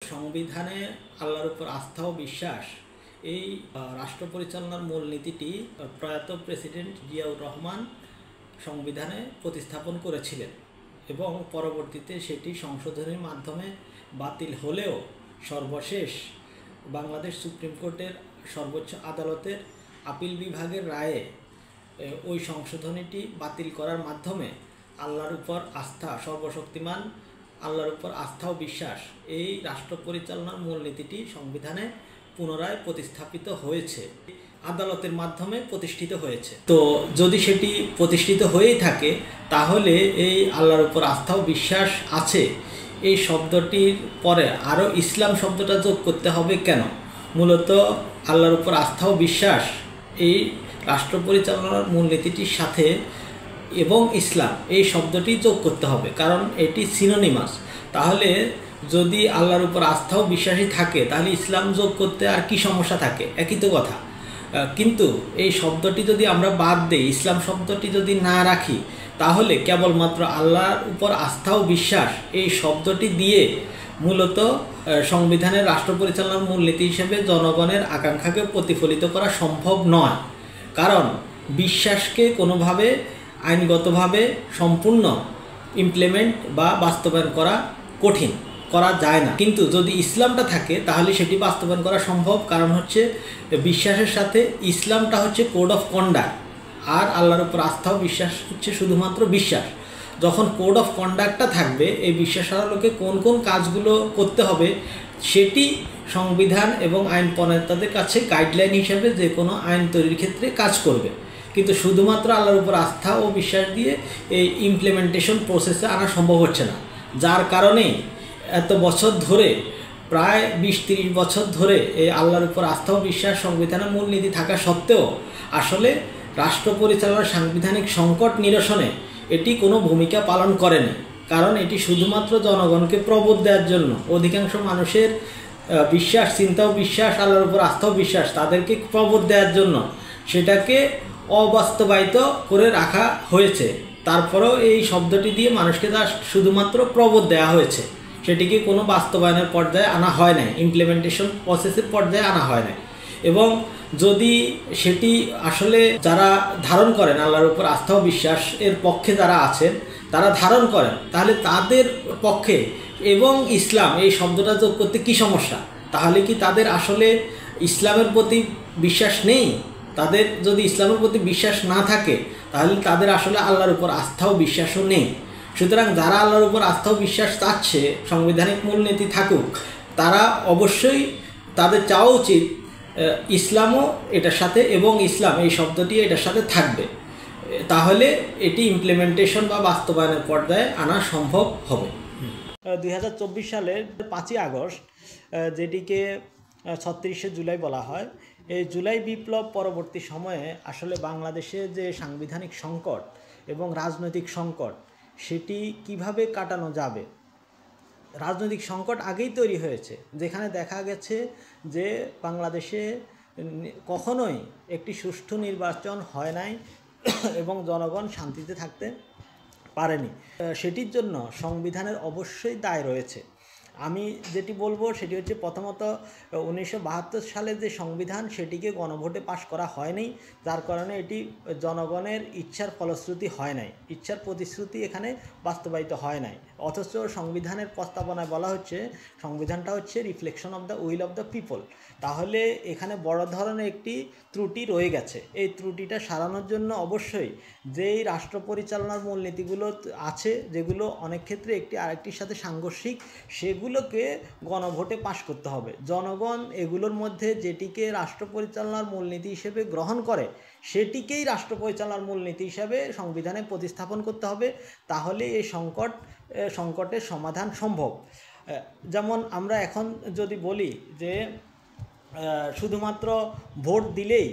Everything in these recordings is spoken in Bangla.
সংবিধানে আল্লাহর উপর আস্থা ও বিশ্বাস এই রাষ্ট্র পরিচালনার মূলনীতিটি প্রয়াত প্রেসিডেন্ট জিয়াউর রহমান সংবিধানে প্রতিস্থাপন করেছিলেন এবং পরবর্তীতে সেটি সংশোধনের মাধ্যমে বাতিল হলেও সর্বশেষ বাংলাদেশ সুপ্রিম কোর্টের সর্বোচ্চ আদালতের আপিল বিভাগের রায়ে ওই সংশোধনীটি বাতিল করার মাধ্যমে আল্লাহর উপর আস্থা, সর্বশক্তিমান আল্লাহর উপর আস্থা ও বিশ্বাস এই রাষ্ট্র পরিচালনার মূলনীতিটি সংবিধানে পুনরায় প্রতিস্থাপিত হয়েছে, আদালতের মাধ্যমে প্রতিষ্ঠিত হয়েছে। তো যদি সেটি প্রতিষ্ঠিত হয়েই থাকে তাহলে এই আল্লাহর উপর আস্থা ও বিশ্বাস আছে এই শব্দটির পরে আরও ইসলাম শব্দটা যোগ করতে হবে কেন? মূলত আল্লাহর উপর আস্থা ও বিশ্বাস এই রাষ্ট্র পরিচালনার মূলনীতিটির সাথে এবং ইসলাম এই শব্দটি যোগ করতে হবে, কারণ এটি সিনোনিমাস। তাহলে যদি আল্লাহর উপর আস্থা ও বিশ্বাসী থাকে তাহলে ইসলাম যোগ করতে আর কি সমস্যা থাকে? একই তো কথা। কিন্তু এই শব্দটি যদি আমরা বাদ দিই, ইসলাম শব্দটি যদি না রাখি, তাহলে কেবলমাত্র আল্লাহর উপর আস্থা ও বিশ্বাস এই শব্দটি দিয়ে মূলত সংবিধানের রাষ্ট্র পরিচালনার মূলনীতি হিসেবে জনগণের আকাঙ্ক্ষাকে প্রতিফলিত করা সম্ভব নয়। কারণ বিশ্বাসকে কোনোভাবে আইনগতভাবে সম্পূর্ণ ইমপ্লিমেন্ট বা বাস্তবায়ন করা কঠিন, করা যায় না। কিন্তু যদি ইসলামটা থাকে তাহলে সেটি বাস্তবায়ন করা সম্ভব, কারণ হচ্ছে বিশ্বাসের সাথে ইসলামটা হচ্ছে কোড অফ কন্ডাক্ট, আর আল্লাহর উপর আস্থা ও বিশ্বাস হচ্ছে শুধুমাত্র বিশ্বাস। যখন কোড অফ কন্ডাক্টটা থাকবে, এই বিশ্বাসালোকে কোন কোন কাজগুলো করতে হবে সেটি সংবিধান এবং আইন প্রণেতাদের কাছে গাইডলাইন হিসেবে যে কোনো আইন তৈরির ক্ষেত্রে কাজ করবে। কিন্তু শুধুমাত্র আল্লাহর উপর আস্থা ও বিশ্বাস দিয়ে এই ইমপ্লিমেন্টেশন প্রসেসে আনা সম্ভব হচ্ছে না, যার কারণে এত বছর ধরে, প্রায় 20-30 বছর ধরে এই আল্লাহর উপর আস্থা ও বিশ্বাস সংবিধানের মূলনীতি থাকা সত্ত্বেও আসলে রাষ্ট্র পরিচালনার সাংবিধানিক সংকট নিরসনে এটি কোনো ভূমিকা পালন করেনি। কারণ এটি শুধুমাত্র জনগণকে প্রবোধ দেওয়ার জন্য, অধিকাংশ মানুষের বিশ্বাস, চিন্তা ও বিশ্বাস, আল্লাহর উপর আস্থা ও বিশ্বাস তাদেরকে প্রবোধ দেওয়ার জন্য সেটাকে অবাস্তবায়িত করে রাখা হয়েছে। তারপরেও এই শব্দটি দিয়ে মানুষকে তা শুধুমাত্র প্রবোধ দেওয়া হয়েছে, সেটিকে কোনো বাস্তবায়নের পর্যায়ে আনা হয় নাই, ইমপ্লিমেন্টেশন প্রসেসের পর্যায়ে আনা হয় নাই। এবং যদি সেটি আসলে যারা ধারণ করেন আল্লাহর উপর আস্থা ও বিশ্বাস এর পক্ষে যারা আছেন তারা ধারণ করেন, তাহলে তাদের পক্ষে এবং ইসলাম এই শব্দটা যোগ করতে কী সমস্যা? তাহলে কি তাদের আসলে ইসলামের প্রতি বিশ্বাস নেই? তাদের যদি ইসলামের প্রতি বিশ্বাস না থাকে তাহলে তাদের আসলে আল্লাহর উপর আস্থা ও বিশ্বাসও নেই। সুতরাং যারা আল্লাহর উপর আস্থা ও বিশ্বাস চাচ্ছে সাংবিধানিক মূলনীতি থাকুক, তারা অবশ্যই তাদের চাওয়া উচিত ইসলামও এটার সাথে, এবং ইসলাম এই শব্দটি এটার সাথে থাকবে, তাহলে এটি ইমপ্লিমেন্টেশন বা বাস্তবায়নের পর্যায়ে আনা সম্ভব হবে। 2024 সালের 5ই আগস্ট, যেটিকে 36শে জুলাই বলা হয়, এই জুলাই বিপ্লব পরবর্তী সময়ে আসলে বাংলাদেশে যে সাংবিধানিক সংকট এবং রাজনৈতিক সংকট সেটি কিভাবে কাটানো যাবে। রাজনৈতিক সংকট আগেই তৈরি হয়েছে, যেখানে দেখা গেছে যে বাংলাদেশে কখনোই একটি সুষ্ঠু নির্বাচন হয় নাই এবং জনগণ শান্তিতে থাকতে পারেনি। সেটির জন্য সংবিধানের অবশ্যই দায় রয়েছে। আমি যেটি বলবো সেটি হচ্ছে, প্রথমত 1972 সালে যে সংবিধান সেটিকে গণভোটে পাশ করা হয়নি, যার কারণে এটি জনগণের ইচ্ছার ফলশ্রুতি হয় নাই, ইচ্ছার প্রতিশ্রুতি এখানে বাস্তবায়িত হয় নাই। অথচ সংবিধানের প্রস্তাবনায় বলা হচ্ছে সংবিধানটা হচ্ছে reflection of the will of the people. তাহলে এখানে বড় ধরনের একটি ত্রুটি রয়ে গেছে। এই ত্রুটিটা সারানোর জন্য অবশ্যই যেই রাষ্ট্র পরিচালনার মূলনীতিগুলো আছে, যেগুলো অনেক ক্ষেত্রে একটি আরেকটির সাথে সাংঘর্ষিক, সেগুলোকে গণভোটে পাশ করতে হবে। জনগণ এগুলোর মধ্যে যেটিকে রাষ্ট্র পরিচালনার মূলনীতি হিসেবে গ্রহণ করে সেটিকেই রাষ্ট্র পরিচালনার মূলনীতি হিসাবে সংবিধানে প্রতিস্থাপন করতে হবে, তাহলে এই সংকটের সমাধান সম্ভব। যেমন আমরা এখন যদি বলি যে শুধুমাত্র ভোট দিলেই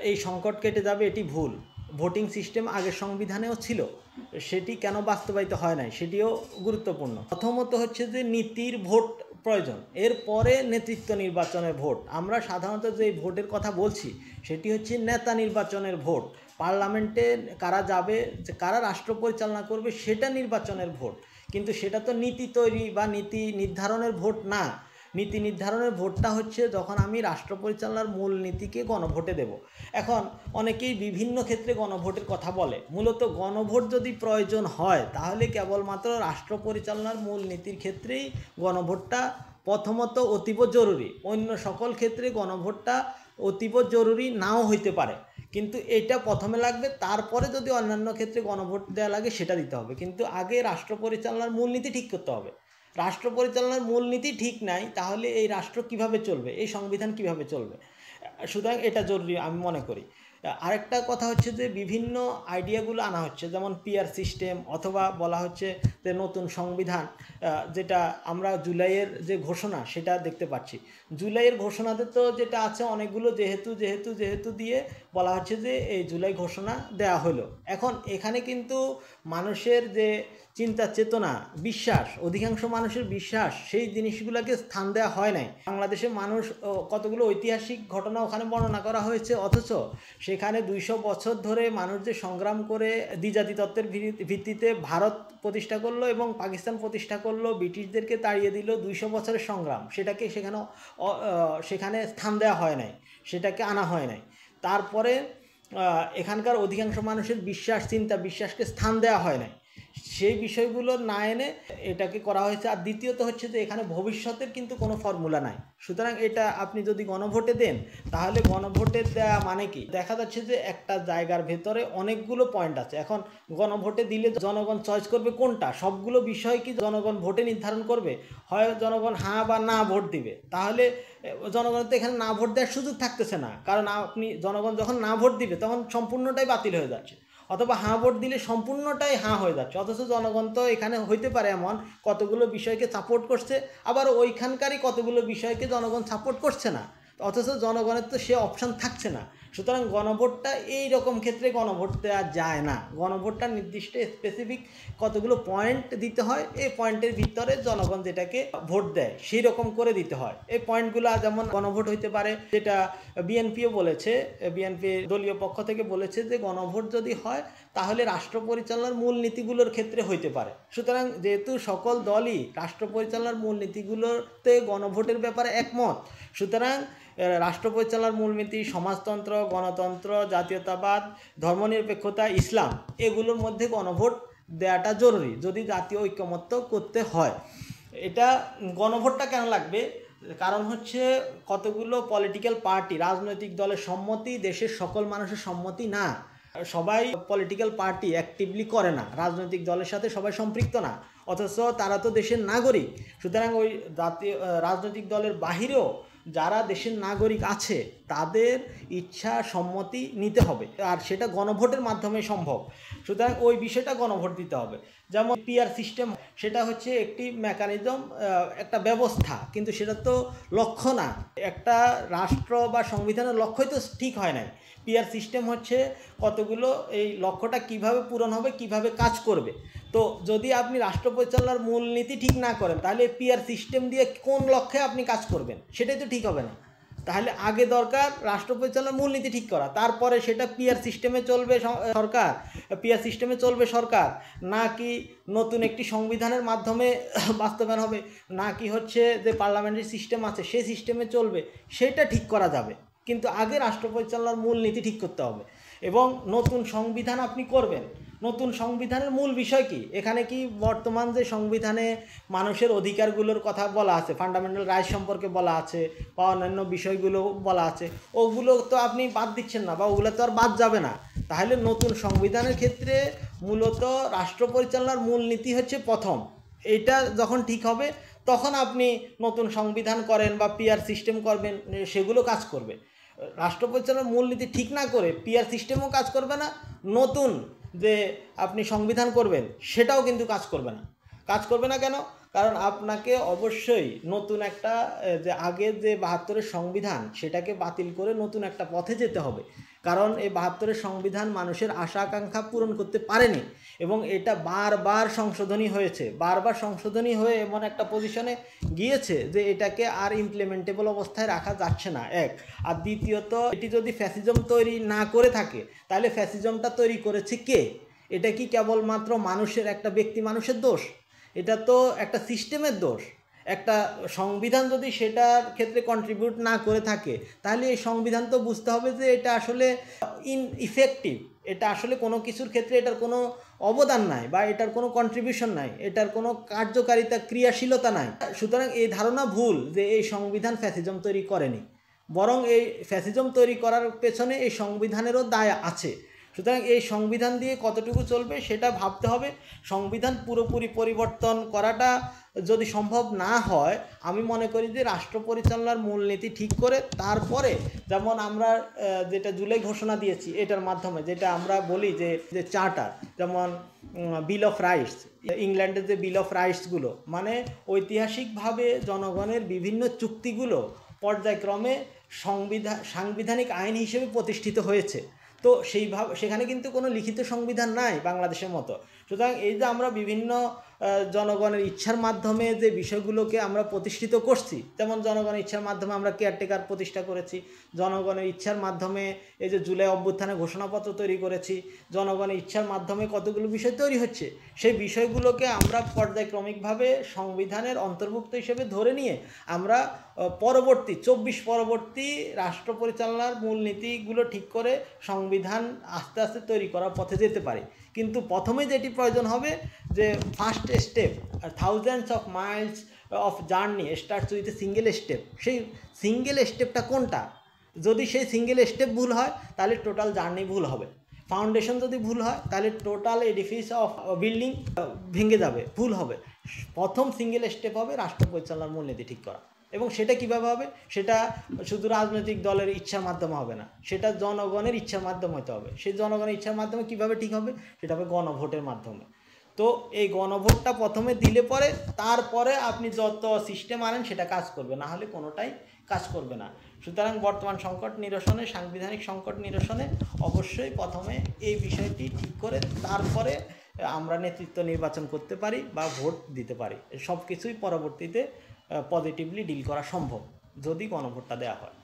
এই সংকট কেটে যাবে, এটি ভুল। ভোটিং সিস্টেম আগের সংবিধানেও ছিল, সেটি কেন বাস্তবায়িত হয় নাই সেটিও গুরুত্বপূর্ণ। প্রথমত হচ্ছে যে নীতির ভোট প্রয়োজন, এরপরে নেতৃত্ব নির্বাচনের ভোট। আমরা সাধারণত যে ভোটের কথা বলছি সেটি হচ্ছে নেতা নির্বাচনের ভোট, পার্লামেন্টে কারা যাবে, কারা রাষ্ট্র পরিচালনা করবে সেটা নির্বাচনের ভোট। কিন্তু সেটা তো নীতি তৈরি বা নীতি নির্ধারণের ভোট না। নীতি নির্ধারণের ভোটটা হচ্ছে যখন আমি রাষ্ট্র পরিচালনার মূলনীতিকে গণভোটে দেব। এখন অনেকেই বিভিন্ন ক্ষেত্রে গণভোটের কথা বলে, মূলত গণভোট যদি প্রয়োজন হয় তাহলে কেবলমাত্র রাষ্ট্র পরিচালনার মূলনীতির ক্ষেত্রেই গণভোটটা প্রথমত অতীব জরুরি। অন্য সকল ক্ষেত্রে গণভোটটা অতীব জরুরি নাও হইতে পারে, কিন্তু এটা প্রথমে লাগবে, তারপরে যদি অন্যান্য ক্ষেত্রে গণভোট দেওয়া লাগে সেটা দিতে হবে। কিন্তু আগে রাষ্ট্র পরিচালনার মূলনীতি ঠিক করতে হবে। রাষ্ট্র পরিচালনার মূলনীতি ঠিক নাই তাহলে এই রাষ্ট্র কিভাবে চলবে, এই সংবিধান কিভাবে চলবে? সুতরাং এটা জরুরি আমি মনে করি। আরেকটা কথা হচ্ছে যে বিভিন্ন আইডিয়াগুলো আনা হচ্ছে, যেমন পিআর সিস্টেম, অথবা বলা হচ্ছে যে নতুন সংবিধান, যেটা আমরা জুলাইয়ের যে ঘোষণা সেটা দেখতে পাচ্ছি। জুলাইয়ের ঘোষণাতে তো যেটা আছে অনেকগুলো যেহেতু যেহেতু যেহেতু দিয়ে বলা হচ্ছে যে এই জুলাই ঘোষণা দেওয়া হলো। এখন এখানে কিন্তু মানুষের যে চিন্তা চেতনা, বিশ্বাস, অধিকাংশ মানুষের বিশ্বাস, সেই জিনিসগুলোকে স্থান দেওয়া হয় নাই। বাংলাদেশের মানুষ কতগুলো ঐতিহাসিক ঘটনা ওখানে বর্ণনা করা হয়েছে, অথচ সেখানে 200 বছর ধরে মানুষ যে সংগ্রাম করে দ্বিজাতি তত্ত্বের ভিত্তিতে ভারত প্রতিষ্ঠা করলো এবং পাকিস্তান প্রতিষ্ঠা করলো, ব্রিটিশদেরকে তাড়িয়ে দিল, 200 বছরের সংগ্রাম, সেটাকে সেখানে স্থান দেওয়া হয় নাই, সেটাকে আনা হয় নাই। তারপরে এখানকার অধিকাংশ মানুষের বিশ্বাস, চিন্তা, বিশ্বাসকে স্থান দেওয়া হয় নাই, সেই বিষয়গুলো না এনে এটাকে করা হয়েছে। আর দ্বিতীয়ত হচ্ছে যে এখানে ভবিষ্যতের কিন্তু কোনো ফর্মুলা নাই। সুতরাং এটা আপনি যদি গণভোটে দেন তাহলে গণভোটে দেওয়া মানে কি, দেখা যাচ্ছে যে একটা জায়গার ভেতরে অনেকগুলো পয়েন্ট আছে। এখন গণভোটে দিলে জনগণ চয়েস করবে কোনটা? সবগুলো বিষয় কি জনগণ ভোটে নির্ধারণ করবে? হয় জনগণ হ্যাঁ বা না ভোট দিবে। তাহলে জনগণের তো এখানে না ভোট দেওয়ার সুযোগ থাকতেছে না, কারণ আপনি জনগণ যখন না ভোট দিবে তখন সম্পূর্ণটাই বাতিল হয়ে যাচ্ছে, অথবা হাঁ ভোট দিলে সম্পূর্ণটাই হাঁ হয়ে যাচ্ছে। অথচ জনগণ তো এখানে হইতে পারে এমন কতগুলো বিষয়কে সাপোর্ট করছে, আবার ওইখানকারই কতগুলো বিষয়কে জনগণ সাপোর্ট করছে না, অথচ জনগণের তো সে অপশান থাকছে না। সুতরাং গণভোটটা এই রকম ক্ষেত্রে গণভোট দেওয়া যায় না। গণভোটটা নির্দিষ্ট স্পেসিফিক কতগুলো পয়েন্ট দিতে হয়, এই পয়েন্টের ভিতরে জনগণ যেটাকে ভোট দেয় সেই রকম করে দিতে হয়। এই পয়েন্টগুলো যেমন গণভোট হইতে পারে, যেটা বিএনপিও বলেছে, বিএনপি দলীয় পক্ষ থেকে বলেছে যে গণভোট যদি হয় তাহলে রাষ্ট্র পরিচালনার মূলনীতিগুলোর ক্ষেত্রে হইতে পারে। সুতরাং যেহেতু সকল দলই রাষ্ট্র পরিচালনার মূলনীতিগুলোতে গণভোটের ব্যাপারে একমত, সুতরাং রাষ্ট্র পরিচালনার মূলনীতি সমাজতন্ত্র, গণতন্ত্র, জাতীয়তাবাদ, ধর্মনিরপেক্ষতা, ইসলাম, এগুলোর মধ্যে গণভোট দেওয়াটা জরুরি যদি জাতীয় ঐক্যমত্য করতে হয়। এটা গণভোটটা কেন লাগবে? কারণ হচ্ছে কতগুলো পলিটিক্যাল পার্টি, রাজনৈতিক দলের সম্মতি দেশের সকল মানুষের সম্মতি না। সবাই পলিটিক্যাল পার্টি অ্যাক্টিভলি করে না, রাজনৈতিক দলের সাথে সবাই সম্পৃক্ত না, অথচ তারা তো দেশের নাগরিক। সুতরাং ওই জাতীয় রাজনৈতিক দলের বাহিরেও যারা দেশের নাগরিক আছে তাদের ইচ্ছা সম্মতি নিতে হবে, আর সেটা গণভোটের মাধ্যমে সম্ভব। সুতরাং ওই বিষয়টা গণভোট দিতে হবে। যেমন পিআর সিস্টেম, সেটা হচ্ছে একটি মেকানিজম, একটা ব্যবস্থা, কিন্তু সেটা তো লক্ষ্য না। একটা রাষ্ট্র বা সংবিধানের লক্ষ্যই তো ঠিক হয় নাই। পিআর সিস্টেম হচ্ছে কতগুলো এই লক্ষ্যটা কিভাবে পূরণ হবে, কিভাবে কাজ করবে। তো যদি আপনি রাষ্ট্র পরিচালনার মূলনীতি ঠিক না করেন তাহলে পিআর সিস্টেম দিয়ে কোন লক্ষ্যে আপনি কাজ করবেন সেটাই তো ঠিক হবে না। তাহলে আগে দরকার রাষ্ট্র পরিচালনার মূলনীতি ঠিক করা, তারপরে সেটা পিআর সিস্টেমে চলবে সরকার, পিআর সিস্টেমে চলবে সরকার, নাকি নতুন একটি সংবিধানের মাধ্যমে বাস্তবায়ন হবে, নাকি হচ্ছে যে পার্লামেন্টারি সিস্টেম আছে সেই সিস্টেমে চলবে, সেটা ঠিক করা যাবে। কিন্তু আগে রাষ্ট্র পরিচালনার মূলনীতি ঠিক করতে হবে। এবং নতুন সংবিধান আপনি করবেন, নতুন সংবিধানের মূল বিষয় কি? এখানে কি বর্তমান যে সংবিধানে মানুষের অধিকারগুলোর কথা বলা আছে, ফান্ডামেন্টাল রাইটস সম্পর্কে বলা আছে বা অন্যান্য বিষয়গুলো বলা আছে, ওগুলো তো আপনি বাদ দিচ্ছেন না, বা ওগুলো তো আর বাদ যাবে না। তাহলে নতুন সংবিধানের ক্ষেত্রে মূলত রাষ্ট্র পরিচালনার মূলনীতি হচ্ছে প্রথম। এটা যখন ঠিক হবে তখন আপনি নতুন সংবিধান করেন বা পিআর সিস্টেম করবেন, সেগুলো কাজ করবে। রাষ্ট্র পরিচালনার মূলনীতি ঠিক না করে পিআর সিস্টেমও কাজ করবে না, নতুন যে আপনি সংবিধান করবেন সেটাও কিন্তু কাজ করবে না। কাজ করবে না কেন? কারণ আপনাকে অবশ্যই নতুন একটা যে আগের যে 72-এর সংবিধান সেটাকে বাতিল করে নতুন একটা পথে যেতে হবে। কারণ এই 72-এর সংবিধান মানুষের আশা আকাঙ্ক্ষা পূরণ করতে পারেনি, এবং এটা বারবার সংশোধনী হয়েছে, বারবার সংশোধনী হয়ে এমন একটা পজিশনে গিয়েছে যে এটাকে আর ইমপ্লিমেন্টেবল অবস্থায় রাখা যাচ্ছে না, এক। আর দ্বিতীয়ত, এটি যদি ফ্যাসিজম তৈরি না করে থাকে তাহলে ফ্যাসিজমটা তৈরি করেছে কে? এটা কি কেবলমাত্র মানুষের, একটা ব্যক্তি মানুষের দোষ? এটা তো একটা সিস্টেমের দোষ। একটা সংবিধান যদি সেটার ক্ষেত্রে কন্ট্রিবিউট না করে থাকে, তাহলে এই সংবিধান তো বুঝতে হবে যে এটা আসলে ইফেক্টিভ, এটা আসলে কোনো কিছুর ক্ষেত্রে এটার কোনো অবদান নাই বা এটার কোনো কন্ট্রিবিউশন নাই, এটার কোনো কার্যকারিতা ক্রিয়াশীলতা নাই। সুতরাং এই ধারণা ভুল যে এই সংবিধান ফ্যাসিজম তৈরি করেনি, বরং এই ফ্যাসিজম তৈরি করার পেছনে এই সংবিধানেরও দায় আছে। সুতরাং এই সংবিধান দিয়ে কতটুকু চলবে সেটা ভাবতে হবে। সংবিধান পুরোপুরি পরিবর্তন করাটা যদি সম্ভব না হয়, আমি মনে করি যে রাষ্ট্র পরিচালনার মূলনীতি ঠিক করে তারপরে, যেমন আমরা যেটা জুলাই ঘোষণা দিয়েছি এটার মাধ্যমে, যেটা আমরা বলি যে চার্টার, যেমন বিল অফ রাইটস, ইংল্যান্ডের যে বিল অফ রাইটসগুলো, মানে ঐতিহাসিকভাবে জনগণের বিভিন্ন চুক্তিগুলো পর্যায়ক্রমে সাংবিধানিক আইন হিসেবে প্রতিষ্ঠিত হয়েছে। তো সেখানে কিন্তু কোনো লিখিত সংবিধান নাই বাংলাদেশের মতো। সুতরাং এই যে আমরা বিভিন্ন জনগণের ইচ্ছার মাধ্যমে যে বিষয়গুলোকে আমরা প্রতিষ্ঠিত করছি, যেমন জনগণের ইচ্ছার মাধ্যমে আমরা কেয়ারটেকার প্রতিষ্ঠা করেছি, জনগণের ইচ্ছার মাধ্যমে এই যে জুলাই অভ্যুত্থানে ঘোষণাপত্র তৈরি করেছি, জনগণের ইচ্ছার মাধ্যমে কতগুলো বিষয় তৈরি হচ্ছে, সেই বিষয়গুলোকে আমরা পর্যায়ক্রমিকভাবে সংবিধানের অন্তর্ভুক্ত হিসেবে ধরে নিয়ে আমরা পরবর্তী 24 পরবর্তী রাষ্ট্র পরিচালনার মূলনীতিগুলো ঠিক করে সংবিধান আস্তে আস্তে তৈরি করার পথে যেতে পারি। কিন্তু প্রথমে যেটি প্রয়োজন হবে যে first step, thousands of Miles of journey starts with a single step. সেই সিঙ্গেল স্টেপটা কোনটা? যদি সেই সিঙ্গেল স্টেপ ভুল হয় তাহলে টোটাল জার্নি ভুল হবে। ফাউন্ডেশন যদি ভুল হয় তাহলে টোটাল এডিফিস অফ বিল্ডিং ভেঙে যাবে, ভুল হবে। প্রথম সিঙ্গেল স্টেপ হবে রাষ্ট্র পরিচালনার মূলনীতি ঠিক করা, এবং সেটা কীভাবে হবে? সেটা শুধু রাজনৈতিক দলের ইচ্ছার মাধ্যমে হবে না, সেটা জনগণের ইচ্ছার মাধ্যমে হতে হবে। সেই জনগণের ইচ্ছার মাধ্যমে কীভাবে ঠিক হবে? সেটা হবে গণভোটের মাধ্যমে। তো এই গণভোটটা প্রথমে দিলে পরে তারপরে আপনি যত সিস্টেম আনেন সেটা কাজ করবে, না হলে কোনোটাই কাজ করবে না। সুতরাং বর্তমান সংকট নিরসনে, সাংবিধানিক সংকট নিরসনে অবশ্যই প্রথমে এই বিষয়টি ঠিক করে তারপরে আমরা নেতৃত্ব নির্বাচন করতে পারি বা ভোট দিতে পারি। সব কিছুই পরবর্তীতে পজিটিভলি ডিল করা সম্ভব যদি গণভোটটা দেওয়া হয়।